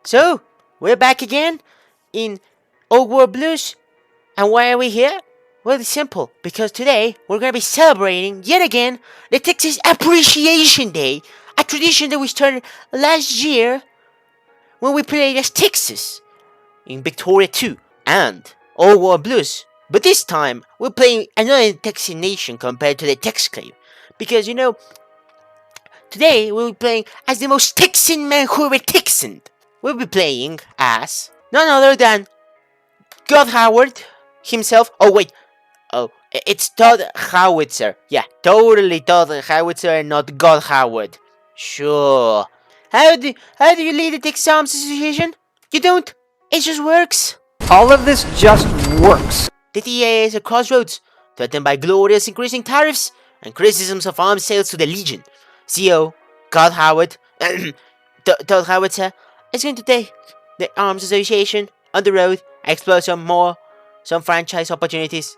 So, we're back again in OWB Blues. And why are we here? Well, it's simple. Because today, we're going to be celebrating, yet again, the Texas Appreciation Day. A tradition that we started last year when we played as Texas in Victoria 2 and OWB Blues. But this time, we're playing another Texan nation compared to the Texclave. Because, today we'll be playing as the most Texan man who ever Texaned. We'll be playing as none other than God Howard himself. Oh wait, it's Todd Howitzer. Yeah, totally Todd Howitzer and not God Howard. Sure. How do you lead the Texans Association? You don't. It just works. All of this just works. The TA is a crossroads, threatened by Gloria's increasing tariffs and criticisms of arms sales to the Legion. CEO God Howard, Todd Howitzer, is going to take the Arms Association on the road and explore some franchise opportunities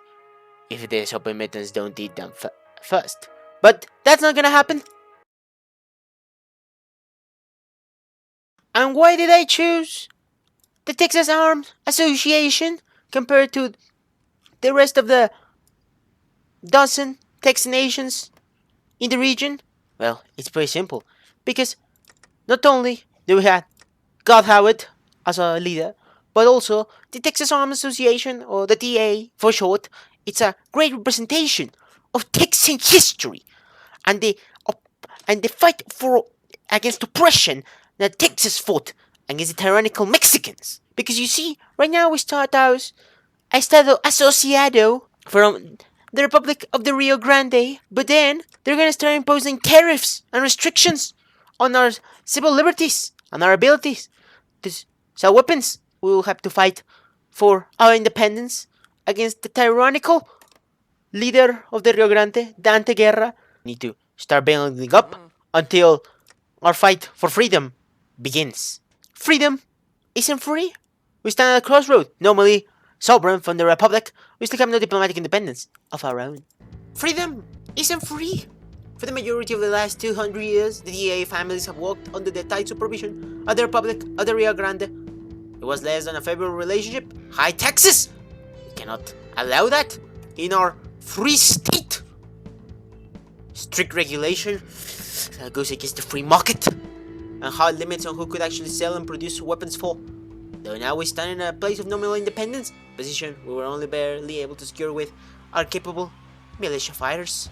if the open mittens don't eat them first. But that's not gonna happen. And why did I choose the Texas Arms Association compared to the rest of the dozen Texan nations in the region? Well, it's pretty simple. Because not only do we have God Howard as a leader, but also the Texas Arms Association, or the TA for short. It's a great representation of Texan history and the fight for against oppression that Texas fought against the tyrannical Mexicans. Because you see, right now we start out Estado Asociado from the Republic of the Rio Grande, but then they're gonna start imposing tariffs and restrictions on our civil liberties and our abilities to sell weapons. We will have to fight for our independence against the tyrannical leader of the Rio Grande, Dante Guerra. We need to start building up until our fight for freedom begins. Freedom isn't free. We stand at a crossroad. Normally sovereign from the Republic, we still have no diplomatic independence of our own. Freedom isn't free. For the majority of the last 200 years, the DA families have worked under the tight supervision of the Republic of the Rio Grande. It was less than a favorable relationship. High taxes! We cannot allow that in our free state. Strict regulation that goes against the free market, and hard limits on who could actually sell and produce weapons for. Though now we stand in a place of nominal independence, position we were only barely able to secure with our capable militia fighters.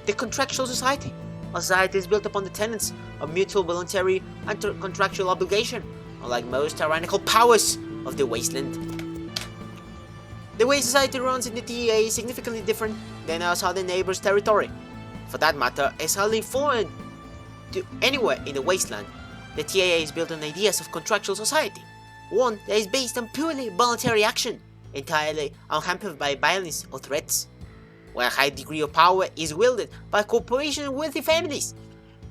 The Contractual Society. A society is built upon the tenets of mutual, voluntary, and contractual obligation, unlike most tyrannical powers of the wasteland. The way society runs in the TA is significantly different than our southern neighbor's territory. For that matter, it's hardly foreign to anywhere in the wasteland. The TAA is built on ideas of contractual society, one that is based on purely voluntary action, entirely unhampered by violence or threats, where a high degree of power is wielded by corporations and wealthy families.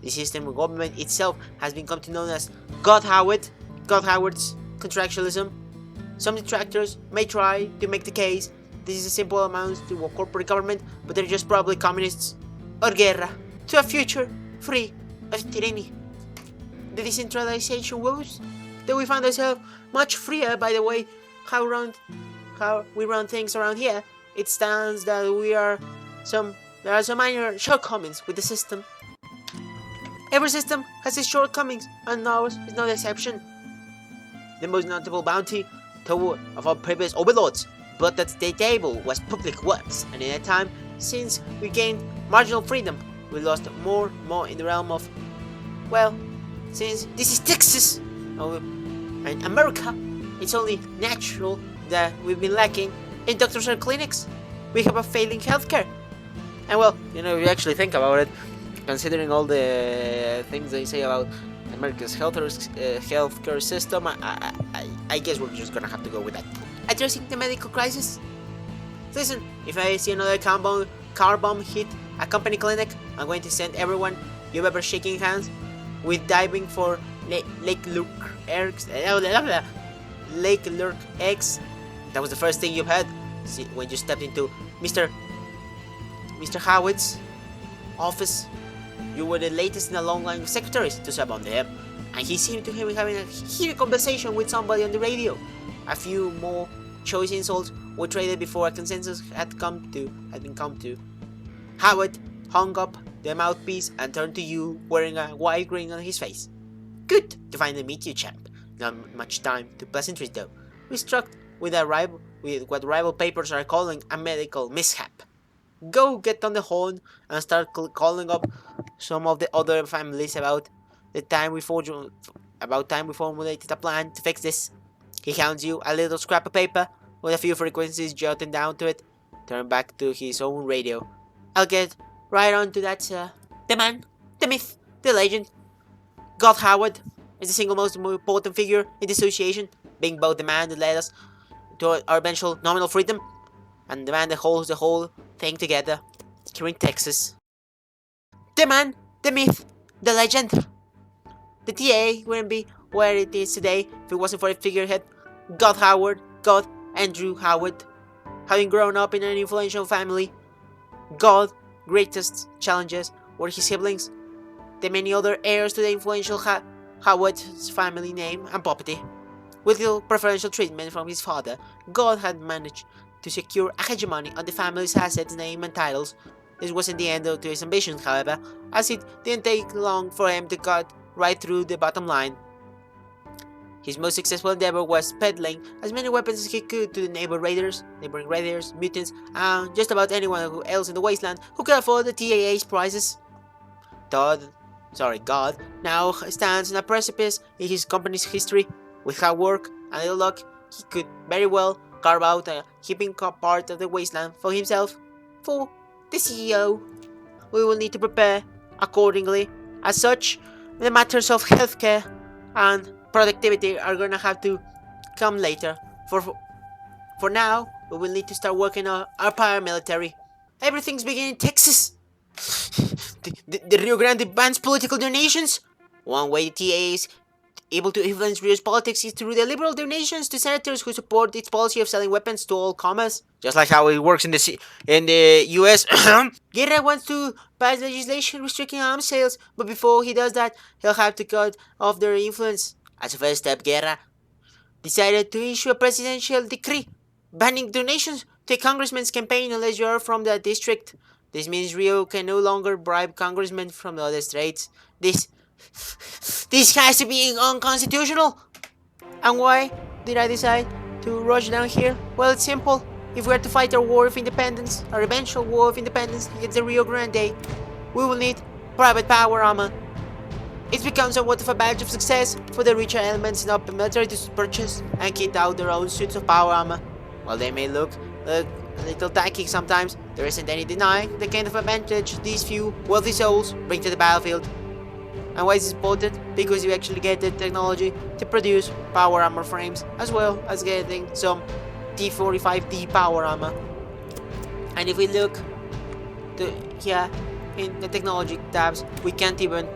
The system of government itself has become known as God Howard's contractualism. Some detractors may try to make the case this is a simple amount to a corporate government, but they're just probably communists or guerra to a future free of tyranny. The decentralization woes that we find ourselves much freer by the way how we run things around here. It stands that there are some minor shortcomings with the system. Every system has its shortcomings, and ours is no exception. The most notable bounty of our previous overlords brought at the table was public works, and in that time, since we gained marginal freedom, we lost more in the realm of, well, since this is Texas and America, it's only natural that we've been lacking in doctors and clinics. We have a failing healthcare. And well, if you actually think about it, considering all the things they say about America's healthcare system, I guess we're just gonna have to go with that. Addressing the medical crisis. Listen, if I see another car bomb hit a company clinic, I'm going to send everyone you've ever shaking hands with diving for Lake Lurk X. That was the first thing you heard when you stepped into Mr. Howard's office. You were the latest in a long line of secretaries to serve under him, and he seemed to be having a heated conversation with somebody on the radio. A few more choice insults were traded before a consensus had been come to. Howard hung up the mouthpiece and turned to you, wearing a wide grin on his face. Good to finally meet you, champ. Not much time to pleasantries, though. We struck with what rival papers are calling a medical mishap. Go get on the horn and start calling up some of the other families about time we formulated a plan to fix this. He hands you a little scrap of paper with a few frequencies jotted down to it. Turn back to his own radio. I'll get right on to that, sir. The man, the myth, the legend. God Howard is the single most important figure in the association, being both the man that led us to our eventual nominal freedom and the man that holds the whole thing together here in Texas. The man, the myth, the legend. The TA wouldn't be where it is today if it wasn't for a figurehead, God Howard, God Andrew Howard. Having grown up in an influential family, God's greatest challenges were his siblings, the many other heirs to the influential Howard's family name and property. With little preferential treatment from his father, God had managed to secure a hegemony on the family's assets, name, and titles. This wasn't the end to his ambitions, however, as it didn't take long for him to cut right through the bottom line. His most successful endeavor was peddling as many weapons as he could to the neighboring raiders, mutants, and just about anyone else in the wasteland who could afford the TAA's prices. God now stands on a precipice in his company's history. With hard work and little luck, he could very well carve out a heaping part of the wasteland for himself, for the CEO. We will need to prepare accordingly. As such, the matters of healthcare and productivity are gonna have to come later. For now, we will need to start working on our paramilitary. Everything's beginning in Texas. The Rio Grande bans political donations. One way the TA is able to influence Rio's politics is through the liberal donations to senators who support its policy of selling weapons to all comers. Just like how it works in the US. Guerra wants to pass legislation restricting arms sales, but before he does that, he'll have to cut off their influence. As a first step, Guerra decided to issue a presidential decree banning donations to a congressman's campaign unless you're from the district. This means Rio can no longer bribe congressmen from the other states. This has to be unconstitutional. And why did I decide to rush down here? Well, it's simple. If we are to fight our war of independence, our eventual war of independence against the Rio Grande, we will need private power armor. It's become somewhat of a badge of success for the richer elements in our military to purchase and kit out their own suits of power armor. While they may look a little tacky sometimes, there isn't any denying the kind of advantage these few wealthy souls bring to the battlefield. And why is this important? Because you actually get the technology to produce power armor frames, as well as getting some T-45D power armor. And if we look here in the technology tabs, we can't even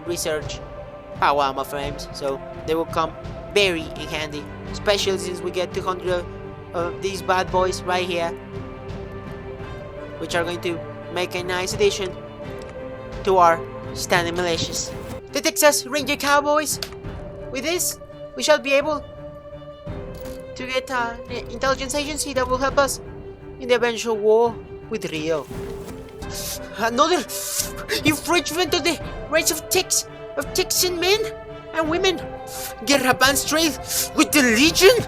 research power armor frames, so they will come very in handy, especially since we get 200 of these bad boys right here, which are going to make a nice addition to our standing militias. The Texas Ranger Cowboys. With this, we shall be able to get an intelligence agency that will help us in the eventual war with Rio. Another infringement of the rights of Texan men and women. Guerra bans trade with the Legion.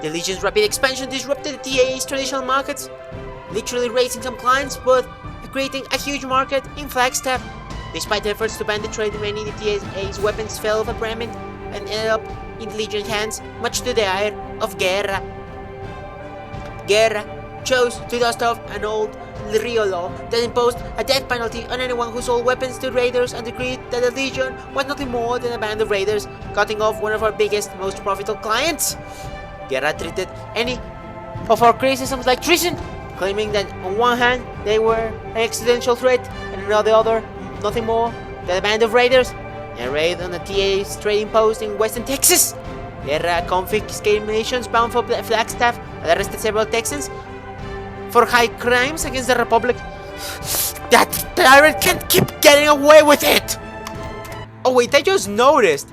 The Legion's rapid expansion disrupted the TAA's traditional markets, literally raising some clients, but creating a huge market in Flagstaff. Despite efforts to ban the trade, many of the TAA's weapons fell off agreement and ended up in the Legion's hands, much to the ire of Guerra. Guerra chose to dust off an old Rio law that imposed a death penalty on anyone who sold weapons to raiders and decreed that the Legion was nothing more than a band of raiders, cutting off one of our biggest, most profitable clients. Guerra treated any of our criticisms like treason, claiming that on one hand they were an existential threat and on the other nothing more than a band of raiders. A raid on the TAA's trading post in western Texas. Guerra confiscated munitions bound for Flagstaff and arrested several Texans for high crimes against the Republic. That tyrant can't keep getting away with it! Oh wait, I just noticed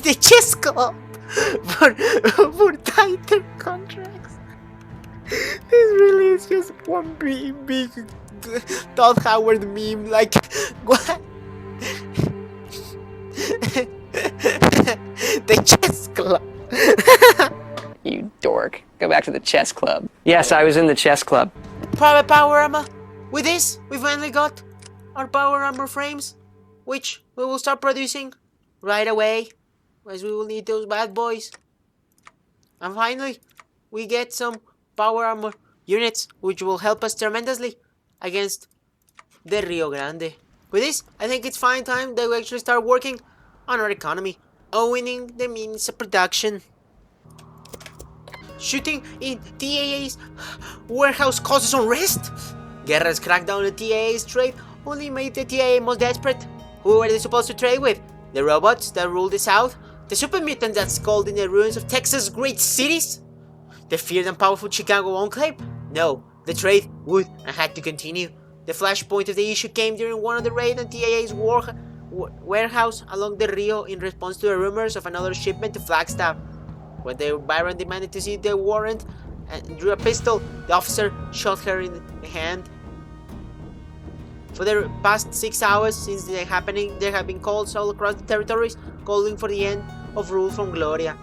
the chess club for tighter contracts. This really is just one big Todd Howard meme. Like what? The chess club. You dork. Go back to the chess club. Yes, I was in the chess club. Private power armor. With this, we finally got our power armor frames, which we will start producing right away, as we will need those bad boys. And finally, we get some power armor units, which will help us tremendously against the Rio Grande. With this, I think it's fine time that we actually start working on our economy, owning the means of production. Shooting in TAA's warehouse causes unrest. Guerra's crackdown on the TAA's trade only made the TAA most desperate. Who were they supposed to trade with? The robots that rule the South? The super mutants that skulked in the ruins of Texas' great cities? The feared and powerful Chicago enclave? No, the trade would and had to continue. The flashpoint of the issue came during one of the raids on TAA's warehouse along the Rio in response to the rumors of another shipment to Flagstaff. When the Baron demanded to see the warrant and drew a pistol, the officer shot her in the hand. For the past 6 hours since the happening, there have been calls all across the territories calling for the end of rule from Gloria.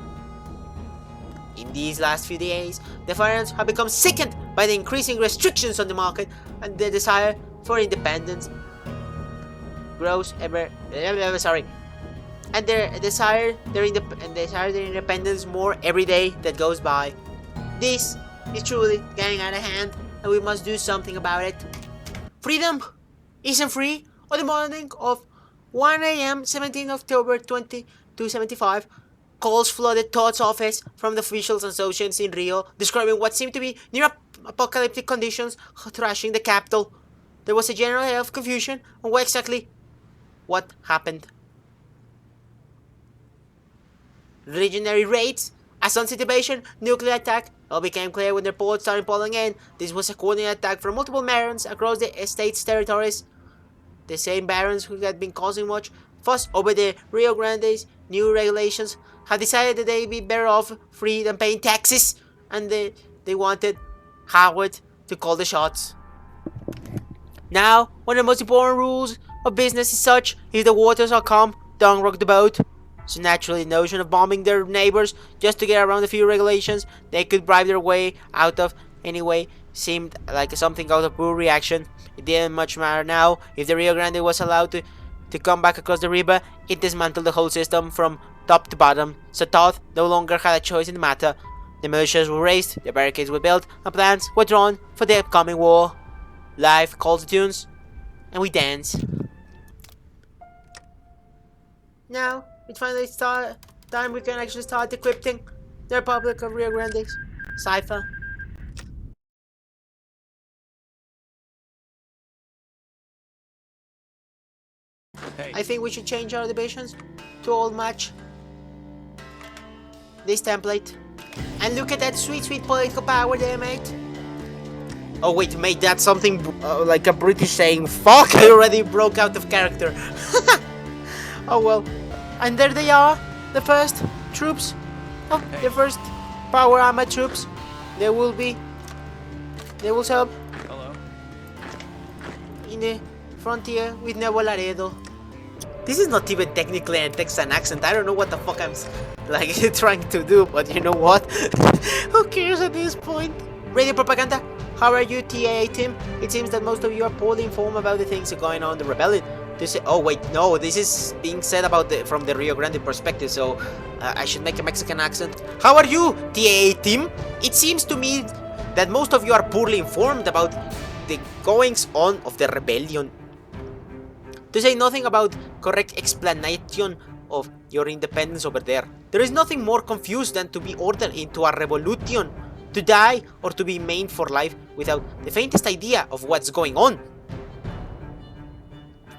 In these last few days, the firearms have become sickened by the increasing restrictions on the market, and the desire for independence grows and their desire their independence more every day that goes by. This is truly getting out of hand, and we must do something about it. Freedom isn't free. On the morning of 1 a.m. 17 October 2275, calls flooded Todd's office from the officials and associates in Rio, describing what seemed to be near-apocalyptic conditions thrashing the capital. There was a general air of confusion on what happened. Legionary raids, a sunset invasion, nuclear attack, all became clear when the reports started pouring in. This was a coordinated attack from multiple barons across the state's territories. The same barons who had been causing much fuss over the Rio Grande's new regulations had decided that they'd be better off free than paying taxes, and they wanted Howard to call the shots. Now, one of the most important rules of business is such: if the waters are calm, don't rock the boat. So naturally, the notion of bombing their neighbors just to get around a few regulations they could bribe their way out of anyway seemed like something out of poor reaction. It didn't much matter now. If the Rio Grande was allowed to come back across the river, it dismantled the whole system from top to bottom. So Todd no longer had a choice in the matter. The militias were raised, the barricades were built, and plans were drawn for the upcoming war. Life calls the tunes, and we dance. Now, it's finally time we can actually start decrypting the Republic of Rio Grande's cipher. Hey. I think we should change our divisions to all match this template. And look at that sweet political power there, mate. Oh wait, mate, that's something like a British saying. Fuck, I already broke out of character. Oh well. And there they are, the first troops. Oh, hey. The first power armor troops. They will serve. Hello. In the frontier with Nuevo Laredo. This is not even technically a Texan accent. I don't know what the fuck I'm like trying to do, but you know what? Who cares at this point? Radio propaganda. How are you, TAA team? It seems that most of you are poorly informed about the things going on in the rebellion. Oh wait, no, this is being said about from the Rio Grande perspective, so I should make a Mexican accent. How are you, TAA team? It seems to me that most of you are poorly informed about the goings on of the rebellion. To say nothing about correct explanation of your independence over there. There is nothing more confused than to be ordered into a revolution, to die or to be maimed for life without the faintest idea of what's going on.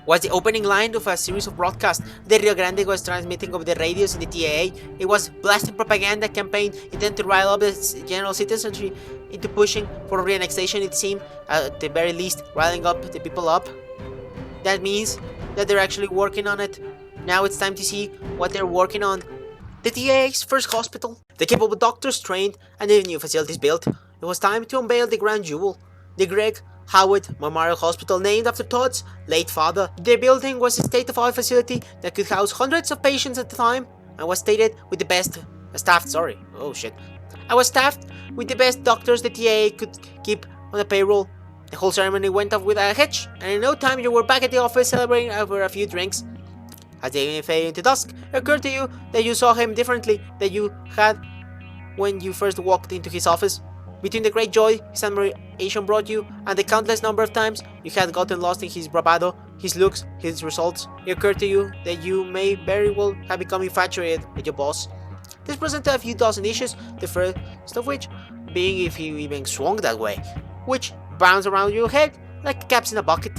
Was the opening line of a series of broadcasts the Rio Grande was transmitting over the radios in the TAA. It was blasting propaganda campaign intended to rile up the general citizenry into pushing for re-annexation. It seemed, at the very least, riling up the people up. That means that they're actually working on it. Now it's time to see what they're working on. The TA's first hospital, the capable doctors trained, and the new facilities built. It was time to unveil the grand jewel, the Greg Howard Memorial Hospital, named after Todd's late father. The building was a state-of-the-art facility that could house hundreds of patients at the time, and was stated with the best staffed with the best doctors the TA could keep on the payroll. The whole ceremony went off with a hitch, and in no time you were back at the office celebrating over a few drinks. As the evening faded into dusk, it occurred to you that you saw him differently than you had when you first walked into his office. Between the great joy his admiration brought you and the countless number of times you had gotten lost in his bravado, his looks, his results, it occurred to you that you may very well have become infatuated with your boss. This presented a few dozen issues, the first of which being if he even swung that way, which bounced around your head like caps in a bucket.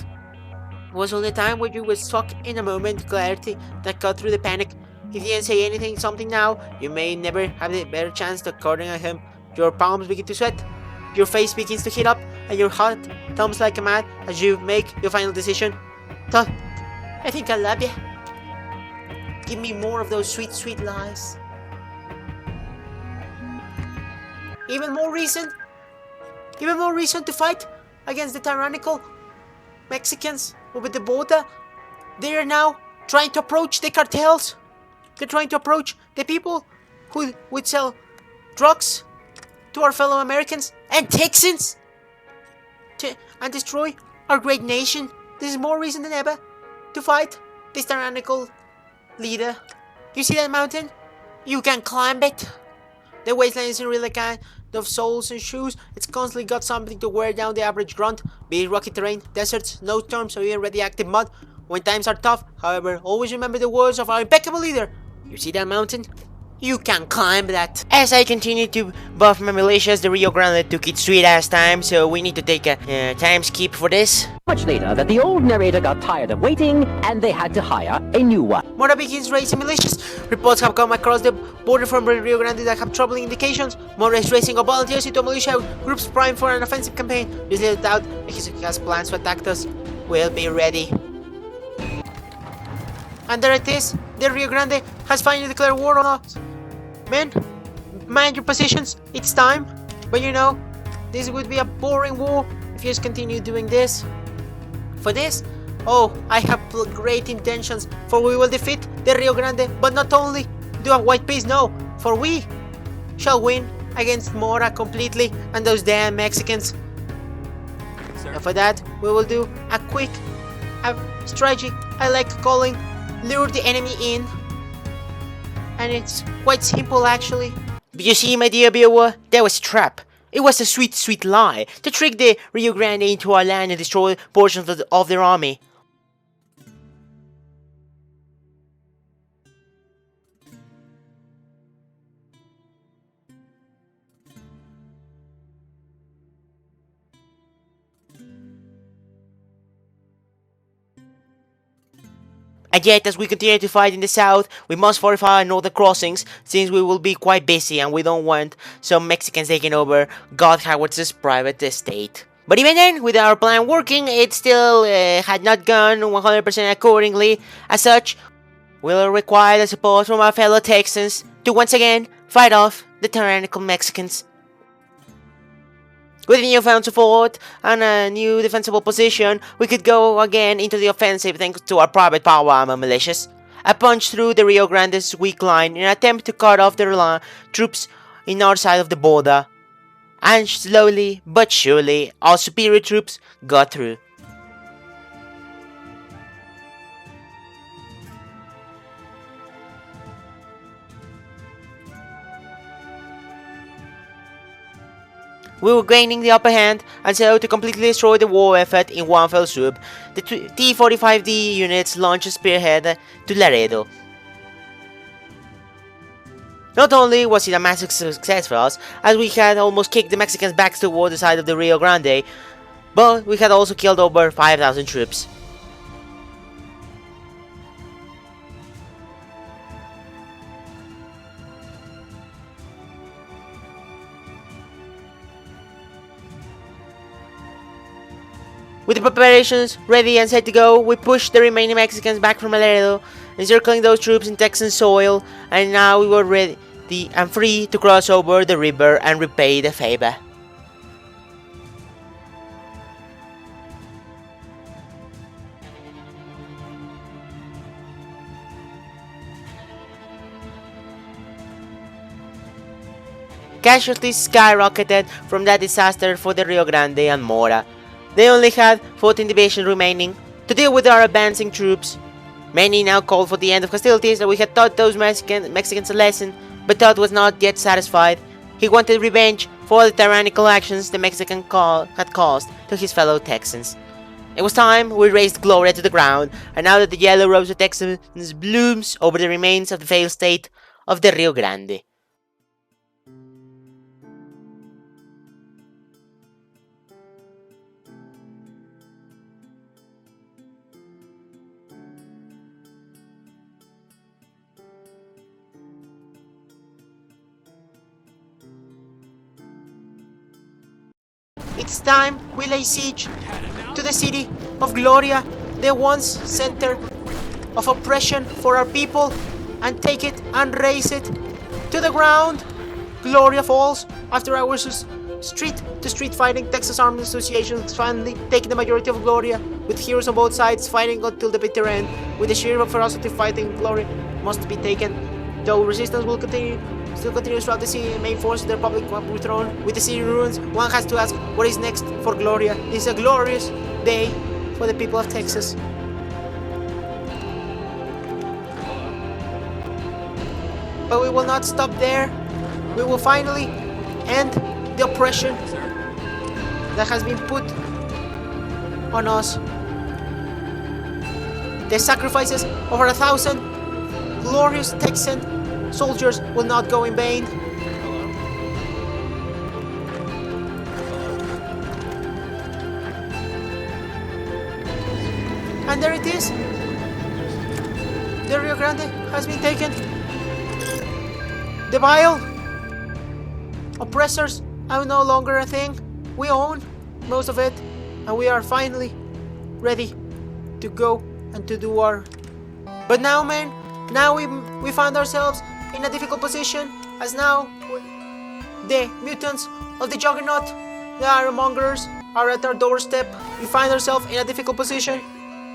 It was only a time where you were stuck in a moment of clarity that cut through the panic. If he didn't say something now, you may never have the better chance to coordinate at him. Your palms begin to sweat, your face begins to heat up, and your heart thumps like a mad as you make your final decision. Todd, I think I love you. Give me more of those sweet, sweet lies. Even more reason to fight against the tyrannical Mexicans over the border. They are now trying to approach the cartels. They're trying to approach the people who would sell drugs to our fellow Americans and Texans and destroy our great nation. This is more reason than ever to fight this tyrannical leader. You see that mountain? You can climb it. The wasteland isn't really kind of soles and shoes. It's constantly got something to wear down the average grunt, be it rocky terrain, deserts, snowstorms, or even radioactive mud. When times are tough, however, always remember the words of our impeccable leader. You see that mountain? You can climb that. As I continue to buff my militias, the Rio Grande took its sweet ass time, so we need to take a time skip for this. Much later that the old narrator got tired of waiting and they had to hire a new one. Mora begins raising militias. Reports have come across the border from Rio Grande that have troubling indications. Mora is raising up volunteers into militia groups primed for an offensive campaign. There's little doubt that he has plans to attack us. We'll be ready. And there it is. The Rio Grande has finally declared war on us. Men, mind your positions. It's time. But you know, this would be a boring war if you just continue doing this. For this, oh, I have great intentions, for we will defeat the Rio Grande, but not only do a white peace, no, for we shall win against Mora completely and those damn Mexicans. And for that, we will do a quick strategy I like calling lure the enemy in. And it's quite simple actually. But you see, my dear viewer, that was a trap. It was a sweet, sweet lie to trick the Rio Grande into our land and destroy portions of their army. And yet, as we continue to fight in the south, we must fortify our northern crossings, since we will be quite busy and we don't want some Mexicans taking over God Howard's private estate. But even then, with our plan working, it still had not gone 100% accordingly. As such, we'll require the support from our fellow Texans to once again fight off the tyrannical Mexicans. With newfound support and a new defensible position, we could go again into the offensive thanks to our private power armor militias. A punch through the Rio Grande's weak line in an attempt to cut off their troops in our side of the border. And slowly but surely, our superior troops got through. We were gaining the upper hand, and so to completely destroy the war effort in one fell swoop, the T-45D units launched a spearhead to Laredo. Not only was it a massive success for us, as we had almost kicked the Mexicans back toward the side of the Rio Grande, but we had also killed over 5,000 troops. With the preparations ready and set to go, we pushed the remaining Mexicans back from Laredo encircling those troops in Texan soil, and now we were ready and free to cross over the river and repay the favor. Casualties skyrocketed from that disaster for the Rio Grande and Mora. They only had 14 divisions remaining to deal with our advancing troops. Many now called for the end of hostilities, and we had taught those Mexicans a lesson, but Todd was not yet satisfied. He wanted revenge for the tyrannical actions the Mexican had caused to his fellow Texans. It was time we razed Gloria to the ground, and now that the yellow rose of Texans blooms over the remains of the failed state of the Rio Grande. It's time we lay siege to the city of Gloria, the once center of oppression for our people, and take it and raise it to the ground. Gloria falls after hours of street-to-street fighting. Texas Armed Association finally taking the majority of Gloria, with heroes on both sides fighting until the bitter end. With the sheer ferocity fighting, Gloria must be taken, though resistance will still continues throughout the city. Main forces of the Republic will be thrown with the city ruins. One has to ask, what is next for Gloria? This is a glorious day for the people of Texas. But we will not stop there. We will finally end the oppression that has been put on us. The sacrifices of over 1,000 glorious Texan soldiers will not go in vain. And there it is. The Rio Grande has been taken. The vile oppressors are no longer a thing. We own most of it, and we are finally ready to go and to do our... But now, man, now we find ourselves in a difficult position, as now the mutants of the Juggernaut, the Ironmongers, are at our doorstep. We find ourselves in a difficult position.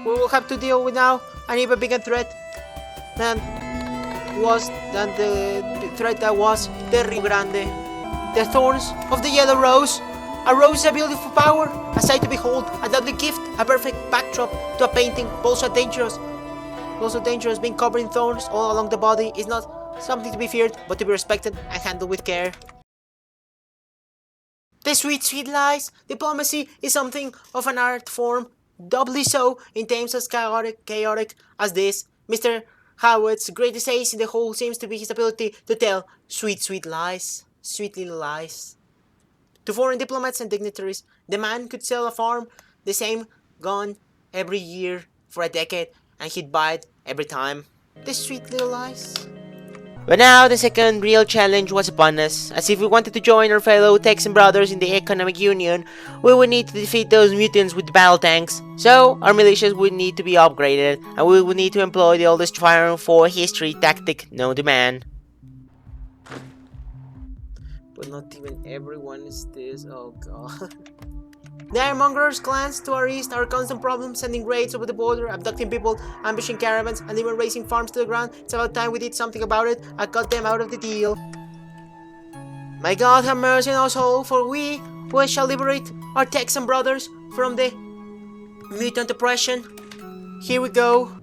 We will have to deal with now an even bigger threat than the threat that was the Rio Grande. The thorns of the yellow rose. A rose is a beautiful power, a sight to behold, a lovely gift, a perfect backdrop to a painting, but also dangerous. Also dangerous, being covered in thorns all along the body is not something to be feared, but to be respected and handled with care. The sweet lies. Diplomacy is something of an art form, doubly so in times as chaotic as this. Mr. Howard's greatest ace in the whole seems to be his ability to tell sweet lies. Sweet little lies. To foreign diplomats and dignitaries, the man could sell a farm, the same gun, every year for a decade, and he'd buy it every time. The sweet little lies. But now the second real challenge was upon us, as if we wanted to join our fellow Texan brothers in the economic union, we would need to defeat those mutants with battle tanks. So our militias would need to be upgraded, and we would need to employ the oldest firing for history tactic known to man. But not even everyone is this, oh god. The Ironmongers clans to our east are a constant problem, sending raids over the border, abducting people, ambushing caravans, and even razing farms to the ground. It's about time we did something about it. I cut them out of the deal. May God have mercy on us all, for we shall liberate our Texan brothers from the mutant oppression. Here we go.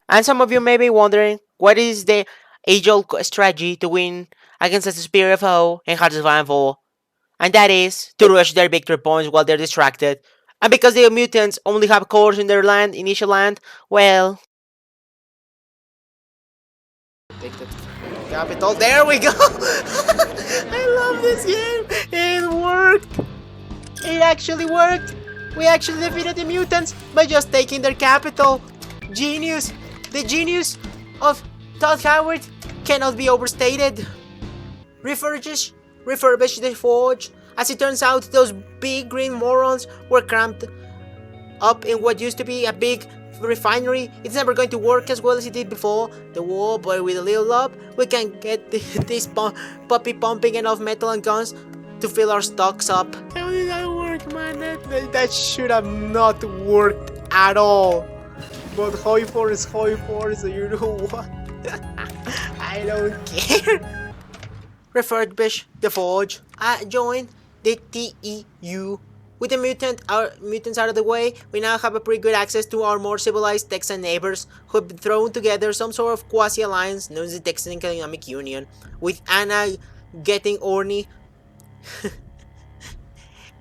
And some of you may be wondering, what is the age-old strategy to win against a superior foe in Hearts of Iron 4? And that is to rush their victory points while they're distracted. And because the mutants only have cores in their initial land, well... Take the capital. There we go! I love this game! It worked! It actually worked! We actually defeated the mutants by just taking their capital. Genius! The genius of Todd Howard cannot be overstated. Refurbish the forge. As it turns out, those big green morons were cramped up in what used to be a big refinery. It's never going to work as well as it did before the war, but with a little love, we can get this puppy pumping enough metal and guns to fill our stocks up. How did that work, man? That should have not worked at all. But Hoi4 is Hoi4, so you know what? I don't care. Refurbish the forge. Join the TEU. With the mutants out of the way, we now have a pretty good access to our more civilized Texan neighbors who have thrown together some sort of quasi-alliance known as the Texan Economic Union, with Anna getting orny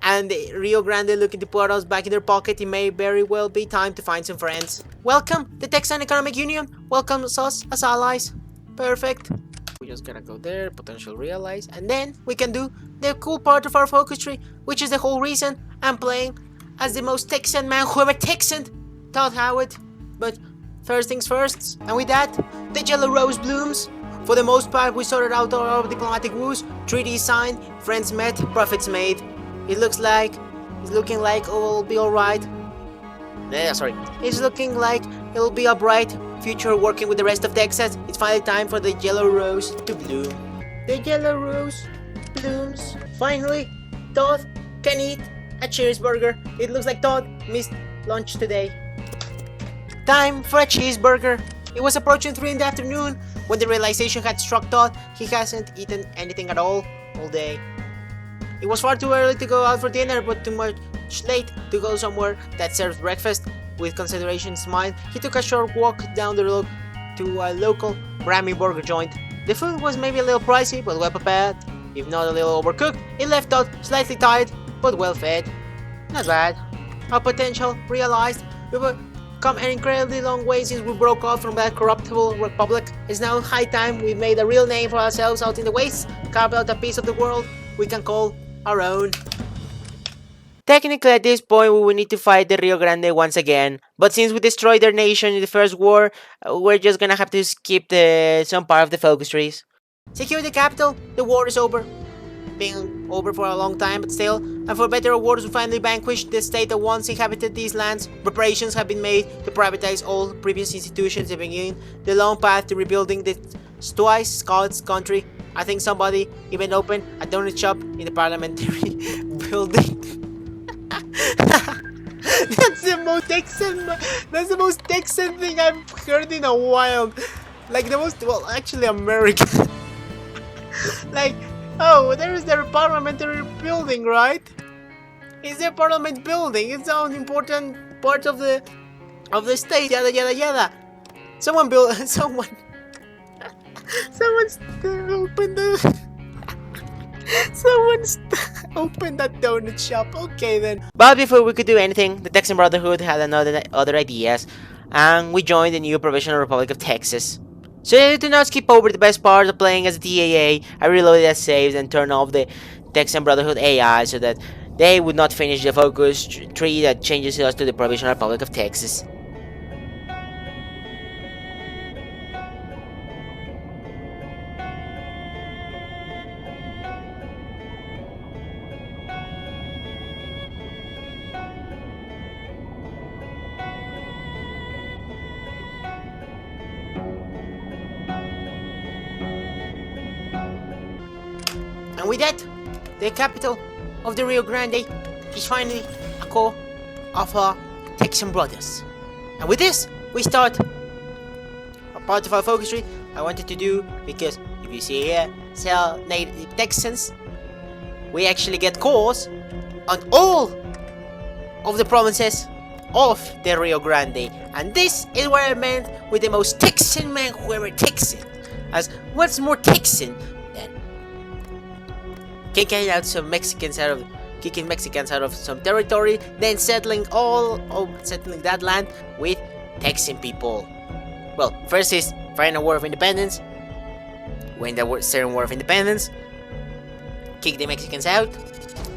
and Rio Grande looking to put us back in their pocket. It may very well be time to find some friends. Welcome, the Texan Economic Union. Welcome us as allies. Perfect. We just gotta go there, potential realize, and then we can do the cool part of our focus tree, which is the whole reason I'm playing as the most Texan man who ever Texaned, Todd Howard. But first things first, and with that, the yellow rose blooms. For the most part, we sorted out all our diplomatic woes, treaties signed, friends met, profits made. It's looking like it'll be alright. It's looking like it'll be alright. Future working with the rest of Texas. It's finally time for the yellow rose to bloom. The yellow rose blooms. Finally, Todd can eat a cheeseburger. It looks like Todd missed lunch today. Time for a cheeseburger. It was approaching 3 in the afternoon when the realization had struck Todd he hasn't eaten anything at all day. It was far too early to go out for dinner, but too much late to go somewhere that serves breakfast. With considerations in mind, he took a short walk down the road to a local Grammy burger joint. The food was maybe a little pricey, but well prepared. If not a little overcooked, it left out slightly tired, but well fed. Not bad. Our potential realized. We were come an incredibly long way since we broke off from that corruptible republic. It's now high time we made a real name for ourselves out in the wastes, carve out a piece of the world we can call our own. Technically, at this point, we will need to fight the Rio Grande once again, but since we destroyed their nation in the first war, we're just gonna have to skip some part of the focus trees. Secure the capital, the war is over. Been over for a long time, but still, and for better or worse, we finally vanquished the state that once inhabited these lands. Preparations have been made to privatize all previous institutions and begin the long path to rebuilding the twice Scots country. I think somebody even opened a donut shop in the parliamentary building. That's the most Texan thing I've heard in a while. Like the most, well, actually American. Like, oh, there is their parliamentary building, right? Is there parliament building? It's an important part of the state. Yada yada yada. Someone opened that donut shop. Okay then. But before we could do anything, the Texan Brotherhood had other ideas, and we joined the new Provisional Republic of Texas. So to not skip over the best part of playing as a DAA, I reloaded the saves and turned off the Texan Brotherhood AI so that they would not finish the focus tree that changes us to the Provisional Republic of Texas. And with that, the capital of the Rio Grande is finally a core of our Texan brothers. And with this, we start a part of our focus tree I wanted to do, because if you see here, sell native Texans, we actually get cores on all of the provinces of the Rio Grande. And this is what I meant with the most Texan man who ever Texan. As what's more Texan than kicking Mexicans out of some territory, then settling that land with Texan people. Well, first is fighting a war of independence, win the certain war of independence, kick the Mexicans out,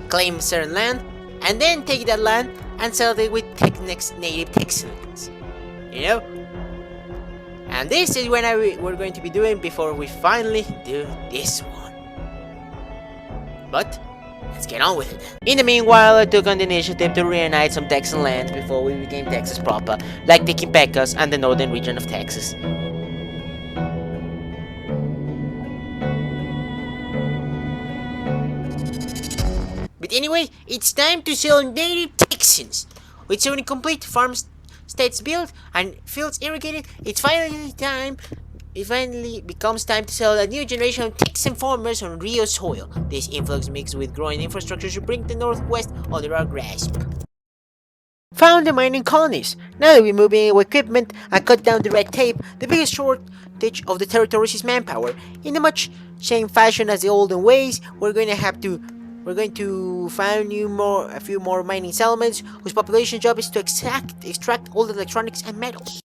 claim certain land, and then take that land and settle it with native Texans. You know? And this is what we're going to be doing before we finally do this one. But let's get on with it. In the meanwhile, I took on the initiative to reunite some Texan lands before we became Texas proper, like taking Pecos and the northern region of Texas. But anyway, it's time to sell native Texans. With so many complete farm states built and fields irrigated, it finally becomes time to sell a new generation of Texan farmers on Rio soil. This influx mixed with growing infrastructure should bring the Northwest under our grasp. Found the mining colonies. Now that we're moving our equipment and cut down the red tape, the biggest shortage of the territories is manpower. In a much same fashion as the olden ways, we're going to find a few more mining settlements whose population job is to extract all the electronics and metals.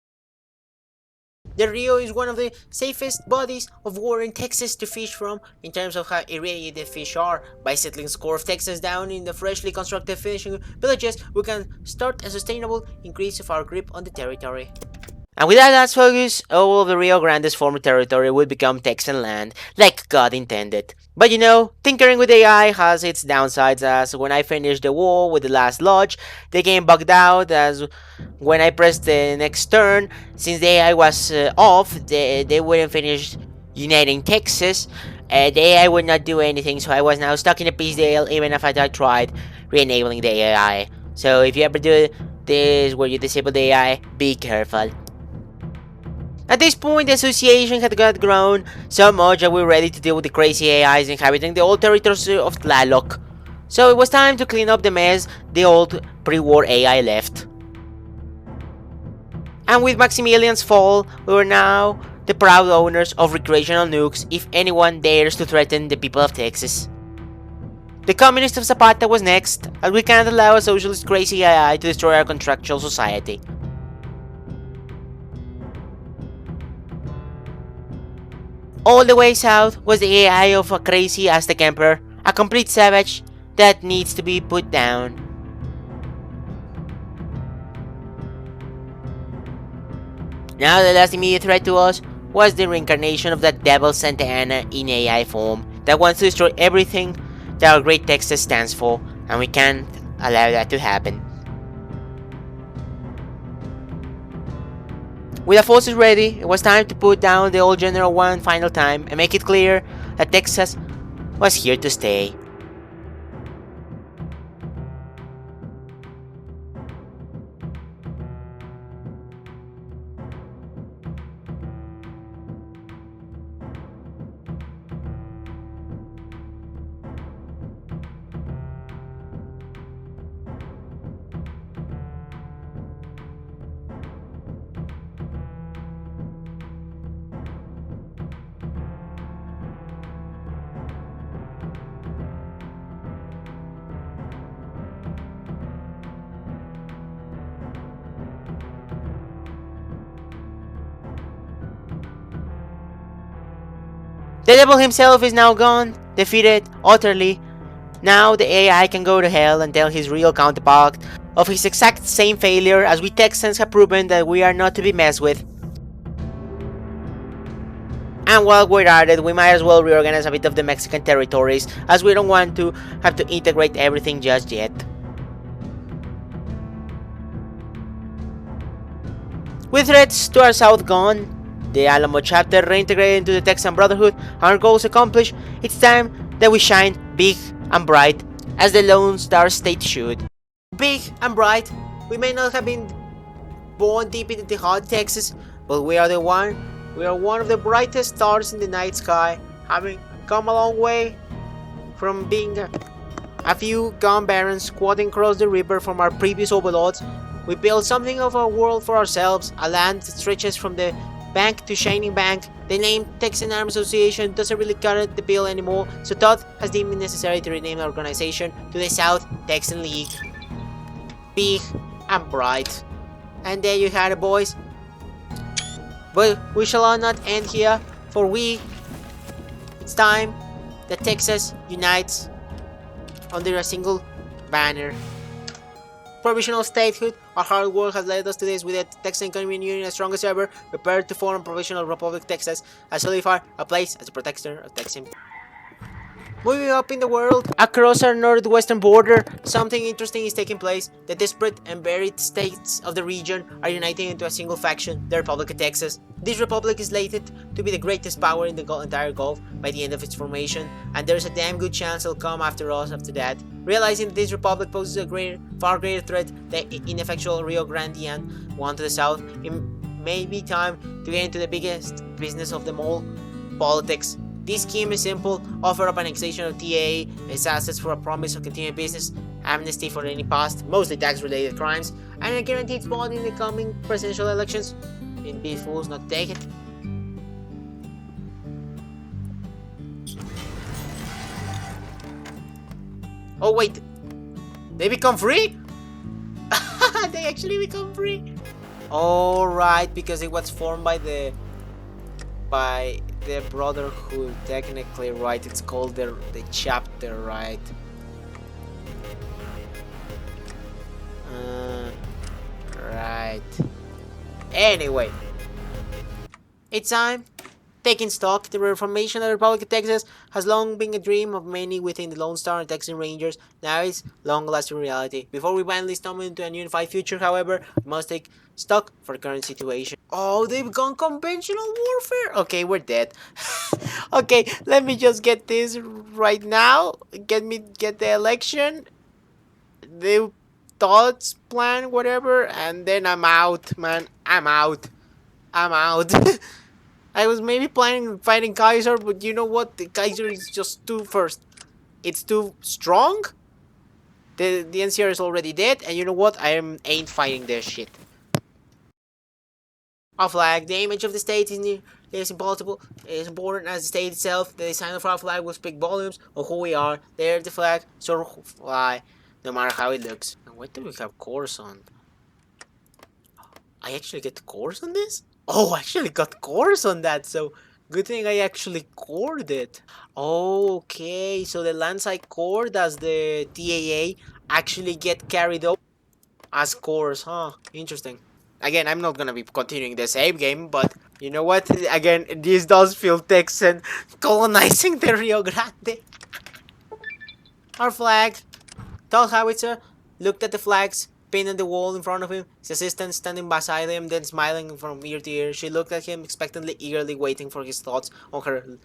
The Rio is one of the safest bodies of water in Texas to fish from in terms of how irradiated fish are. By settling a score of Texans down in the freshly constructed fishing villages, we can start a sustainable increase of our grip on the territory. And with that last focus, all of the Rio Grande's former territory would become Texan land, like God intended. But you know, tinkering with AI has its downsides, as when I finished the wall with the last lodge, the game bugged out, as when I pressed the next turn, since the AI was off, they wouldn't finish uniting Texas, the AI would not do anything, so I was now stuck in a peace deal even if I tried re-enabling the AI. So if you ever do this where you disable the AI, be careful. At this point, the association had got grown so much that we were ready to deal with the crazy AIs inhabiting the old territories of Tlaloc. So it was time to clean up the mess the old pre-war AI left. And with Maximilian's fall, we were now the proud owners of recreational nukes if anyone dares to threaten the people of Texas. The communist of Zapata was next, as we can't allow a socialist crazy AI to destroy our contractual society. All the way south was the AI of a crazy Aztec emperor, a complete savage that needs to be put down. Now the last immediate threat to us was the reincarnation of that devil Santa Ana in AI form that wants to destroy everything that our great Texas stands for, and we can't allow that to happen. With our forces ready, it was time to put down the old general one final time and make it clear that Texas was here to stay. The devil himself is now gone, defeated utterly. Now the AI can go to hell and tell his real counterpart of his exact same failure, as we Texans have proven that we are not to be messed with. And while we're at it, we might as well reorganize a bit of the Mexican territories, as we don't want to have to integrate everything just yet. With threats to our south gone, the Alamo chapter reintegrated into the Texan Brotherhood, and our goals accomplished, it's time that we shine big and bright, as the Lone Star State should. Big and bright, we may not have been born deep into the heart of Texas, but we are one of the brightest stars in the night sky, having come a long way from being a few gun barons squatting across the river from our previous overlords. We built something of a world for ourselves, a land that stretches from the bank to shining bank. The name Texan Arms Association doesn't really cut the bill anymore, so Todd has deemed it necessary to rename the organization to the South Texan League. Big and bright. And there you had it, boys. But we shall not end here, for it's time that Texas unites under a single banner. Provisional statehood. Our hard work has led us to this, with the Texan Communist Union as strong as ever, prepared to form Provisional Republic Texas, and solidify a place as a protector of Texan. Moving up in the world, across our northwestern border, something interesting is taking place. The disparate and varied states of the region are uniting into a single faction, the Republic of Texas. This republic is slated to be the greatest power in the entire Gulf by the end of its formation, and there's a damn good chance it'll come after us after that. Realizing that this republic poses a far greater threat than the ineffectual Rio Grande one to the south, it may be time to get into the biggest business of them all, politics. This scheme is simple: offer up annexation of TA, its assets for a promise of continued business, amnesty for any past, mostly tax-related crimes, and a guaranteed spot in the coming presidential elections. You'd be fools not to take it. Oh wait, they become free? They actually become free? Alright, because it was formed by the Brotherhood, technically, right? It's called the chapter, right? Right. Anyway, it's time. Taking stock, the reformation of the Republic of Texas has long been a dream of many within the Lone Star and Texan Rangers. Now it's long-lasting reality. Before we finally stumble into a unified future, however, we must take stock for the current situation. Oh, they've gone conventional warfare? Okay, we're dead. Okay, let me just get this right now. Get the election, the Todd's plan, whatever, and then I'm out, man. I'm out. I was maybe planning on fighting Kaiser, but you know what? The Kaiser is just it's too strong. The NCR is already dead, and you know what? ain't fighting this shit. Our flag, the image of the state is impossible. It is important as the state itself. The design of our flag will speak volumes of who we are. There's the flag, so fly, no matter how it looks. And what do we have course on? I actually get course on this? Oh, I actually got course on that, so good thing I actually cored it. Okay, so the lands I cored as the TAA actually get carried over as cores, huh? Interesting. Again, I'm not gonna be continuing the same game, but you know what? Again, this does feel Texan colonizing the Rio Grande. Our flag. Todd Howitzer looked at the flags pinned on the wall in front of him, his assistant standing beside him, then smiling from ear to ear. She looked at him expectantly, eagerly waiting for his thoughts on her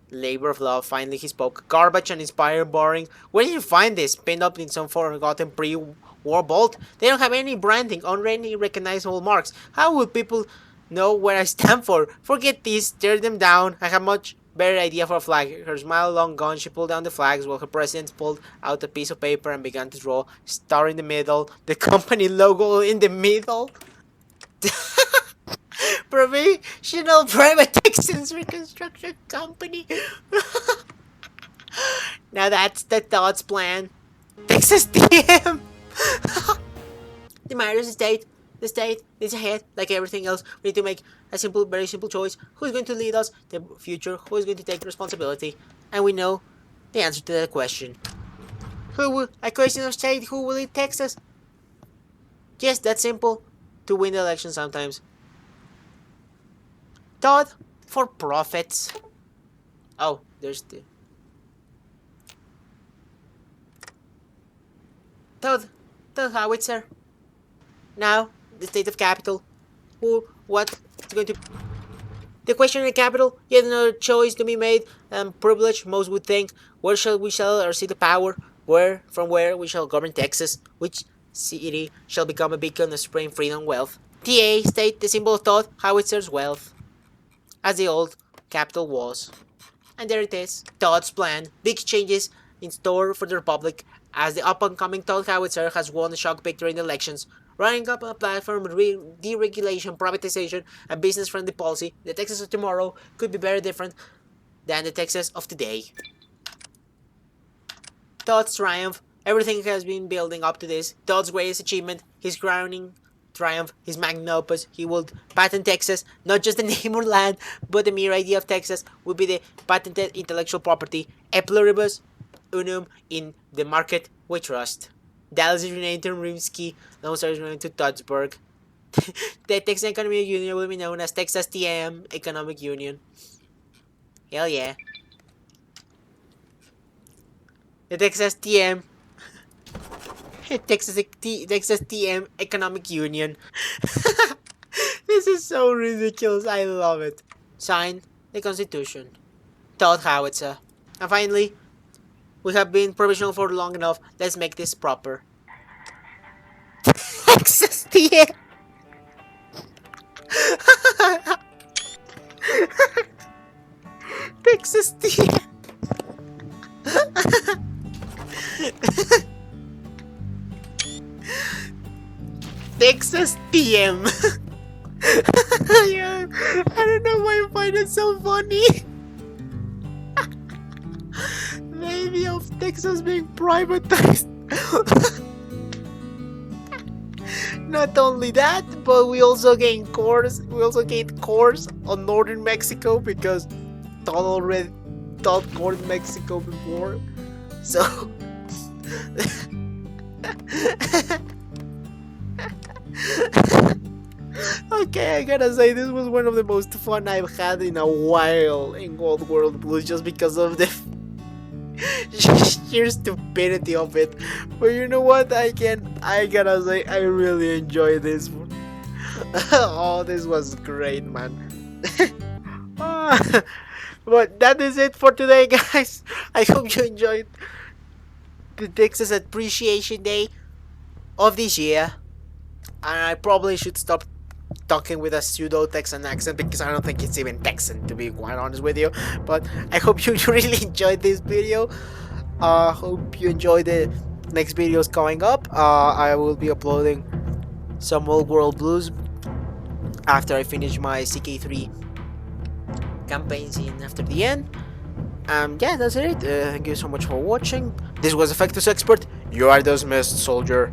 labor of love. Finally he spoke. Garbage and inspired boring. Where did you find this? Pinned up in some forgotten pre-war vault? They don't have any branding or any recognizable marks. How would people know where I stand for? Forget these, tear them down. I have much better idea for a flag. Her smile long gone, she pulled down the flags while her president pulled out a piece of paper and began to draw. Star in the middle, the company logo in the middle. Professional Private Texans Reconstruction Company. Now that's the Todd's plan. Texas TM. The matter is the state is ahead, like everything else. We need to make a very simple choice. Who's going to lead us? The future. Who is going to take responsibility? And we know the answer to that question. A question of state, who will lead Texas? Yes, that's simple. To win the election sometimes. Todd, for profits. Oh, there's the... Todd Howitzer. Now, the state of capital. What's going to... The question in the capital, yet another choice to be made, and privilege, most would think. Where shall we sell our seat of power? From where we shall govern Texas? Which city shall become a beacon of spring freedom wealth? TA, state, the symbol of Todd Howitzer's wealth. As the old capital was. And there it is, Todd's plan. Big changes in store for the Republic as the up-and-coming Todd Howitzer has won a shock victory in the elections. Running up a platform of deregulation, privatization, and business-friendly policy, the Texas of tomorrow could be very different than the Texas of today. Todd's triumph. Everything has been building up to this. Todd's greatest achievement, his crowning triumph, his magnum opus. He would patent Texas, not just the name or land, but the mere idea of Texas would be the patented intellectual property, e pluribus unum in the market we trust. Dallas is renamed to Rimsky, Lone Star is renamed to Toddsburg. The Texan Economic Union will be known as Texas TM Economic Union. Hell yeah. The Texas TM. Texas TM Economic Union. This is so ridiculous. I love it. Sign the Constitution. Todd Howitzer. And finally, we have been provisional for long enough. Let's make this proper. Texas TM. Texas TM. Texas TM. Yeah, I don't know why I find it so funny. The idea of Texas being privatized. Not only that, but we also gained cores. We also gained cores on northern Mexico because Todd already taught northern Mexico before. So. Okay, I gotta say this was one of the most fun I've had in a while in Old World Blues, just because of the sheer stupidity of it. But you know what? I gotta say I really enjoyed this one. Oh, this was great, man. But that is it for today, guys. I hope you enjoyed the Texas Appreciation Day of this year. And I probably should stop talking with a pseudo Texan accent because I don't think it's even Texan, to be quite honest with you. But I hope you really enjoyed this video. Hope you enjoy the next videos coming up. I will be uploading some Old World Blues after I finish my CK3 campaign scene after the end. Yeah, that's it. Thank you so much for watching. This was Effectus Expert. You are dismissed, soldier.